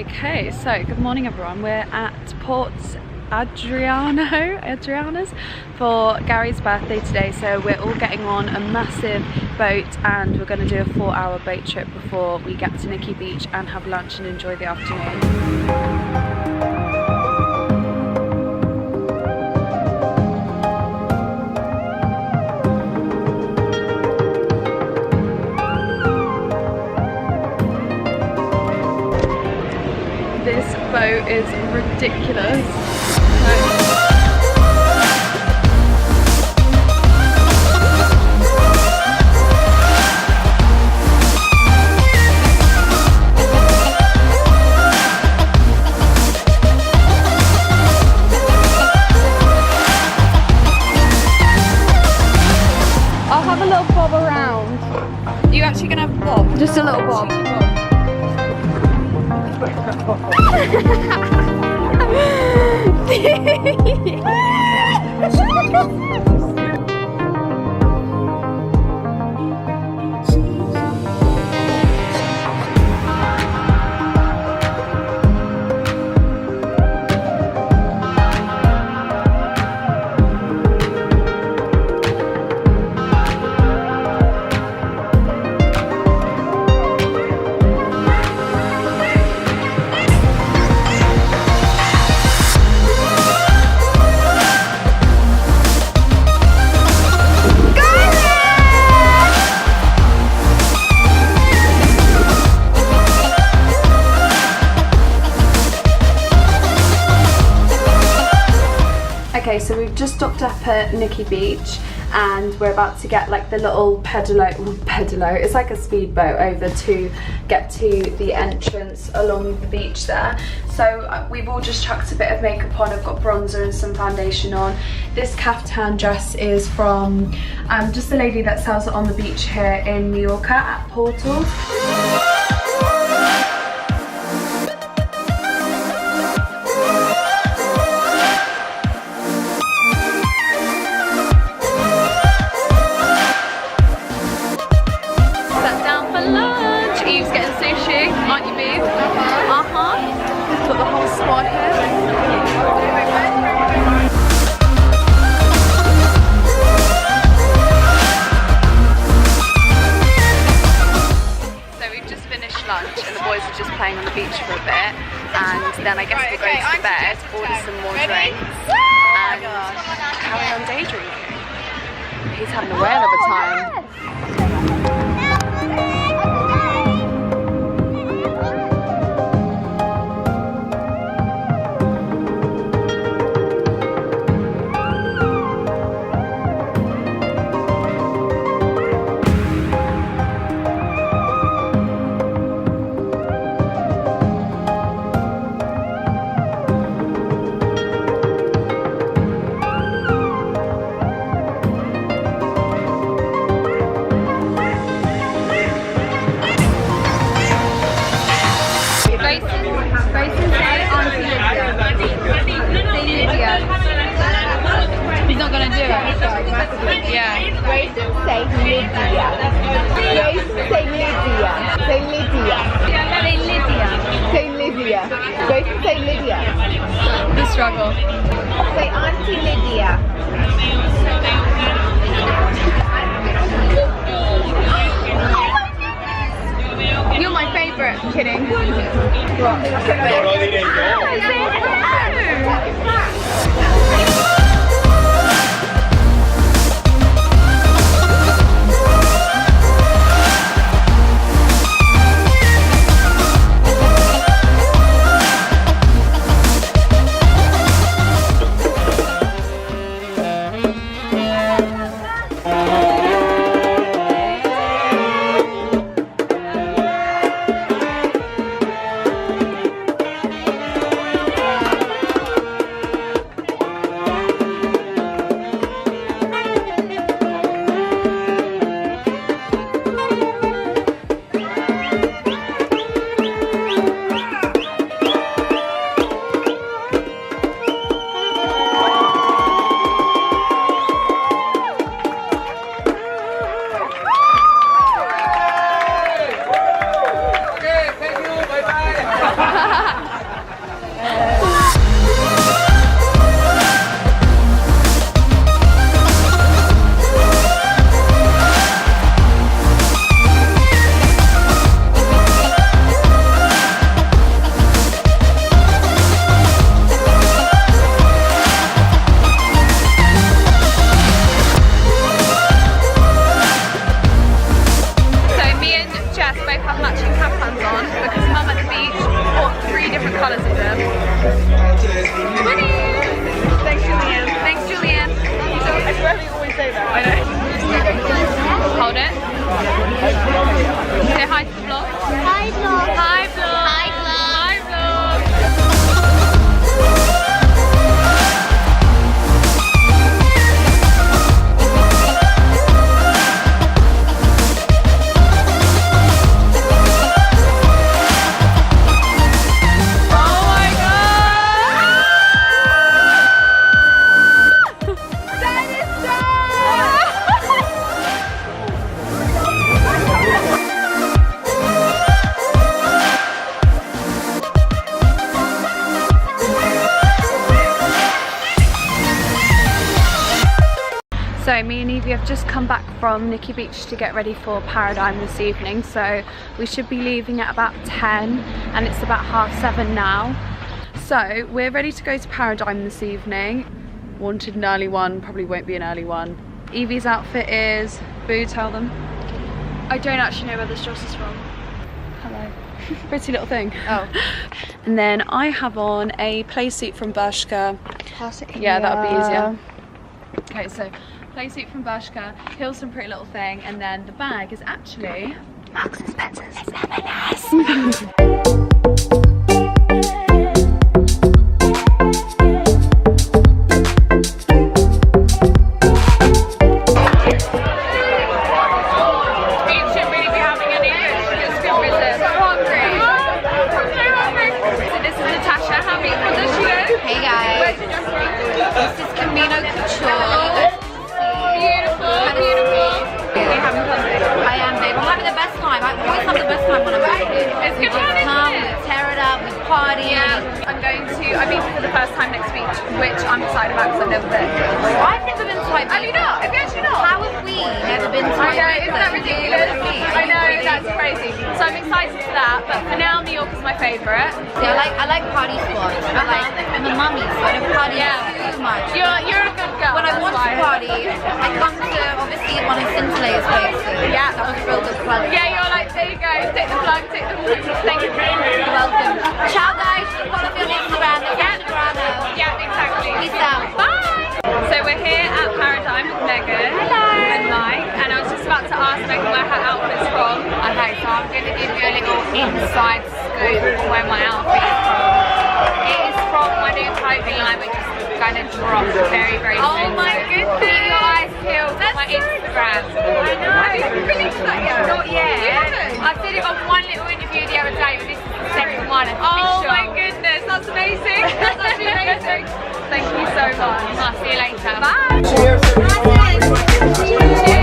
Okay, so good morning everyone. We're at Port Adriana's for Gary's birthday today, so we're all getting on a massive boat and we're going to do a 4-hour boat trip before we get to Nikki Beach and have lunch and enjoy the afternoon. This boat is ridiculous. I'll have a little bob around. Are you actually gonna have a bob? Just a little bob. Okay, so we've just stopped up at Nikki Beach and we're about to get like the little pedalo, it's like a speedboat over to get to the entrance along the beach there. So we've all just chucked a bit of makeup on. I've got bronzer and some foundation on. This caftan dress is from just the lady that sells it on the beach here in Mallorca at Portals. Got the whole squad here. So we've just finished lunch and the boys are just playing on the beach for a bit, and then I guess we'll go to bed, order some more drinks and carry on day drinking. He's having a whale of a time. He's not gonna do it. Yeah. Grayson, say Lydia. Grayson, say Lydia. Say Lydia. Say Lydia. Say Lydia. Grayson, say Lydia. The struggle. Say Auntie Lydia. You're my favourite. Kidding. I know. Hold it. Say hi to the vlog. Hi vlog. Hi vlog. Hi vlog. Hi vlog. So me and Evie have just come back from Nikki Beach to get ready for Paradigm this evening, so we should be leaving at about 10 and it's about 7:30 now. So we're ready to go to Paradigm this evening. Wanted an early one, probably won't be an early one. Evie's outfit is, Boo, tell them. I don't actually know where this dress is from. Hello. Pretty little thing. Oh. And then I have on a play suit from Bershka. Classic. Yeah, that would be easier. Okay, so play suit from Bershka, heels from Pretty Little Thing, and then the bag is actually Marks and Spencer's. It's M&S. For the first time next week, which I'm excited about because I've never been. I've never been to Ibiza. Have you not? Have you actually not? How have we never been to I know, Ibiza? isn't that ridiculous? I know, that's crazy. So I'm excited for that, but for now New York is my favourite. Yeah, I like party spots. I'm a mummy, so I don't party too much. You're a good girl. When I want to party, I come to obviously one of Sintillate's places. Yeah. That was a real good plug. Yeah, you're like, there you go, take the plug, take the thank you. You're welcome. Ciao guys, follow me on Instagram. GRANO. Yeah, exactly. Peace out. Bye. So we're here at Paradigm with Megan and Mike, and I was just about to ask Megan where her outfit's from. Okay, so I'm going to give you a little inside scoop of where my outfit is from. It is from my new clothing line, which is going to drop very, very soon. Oh my goodness! Keep your eyes peeled for my Instagram. I know. Have you finished that yet? Not yet. You haven't? I did it on one little interview the other day, but this is the second one. Oh my goodness, that's amazing. That's actually amazing. Thank you so much. I'll see you later. Bye. Cheers. Cheers.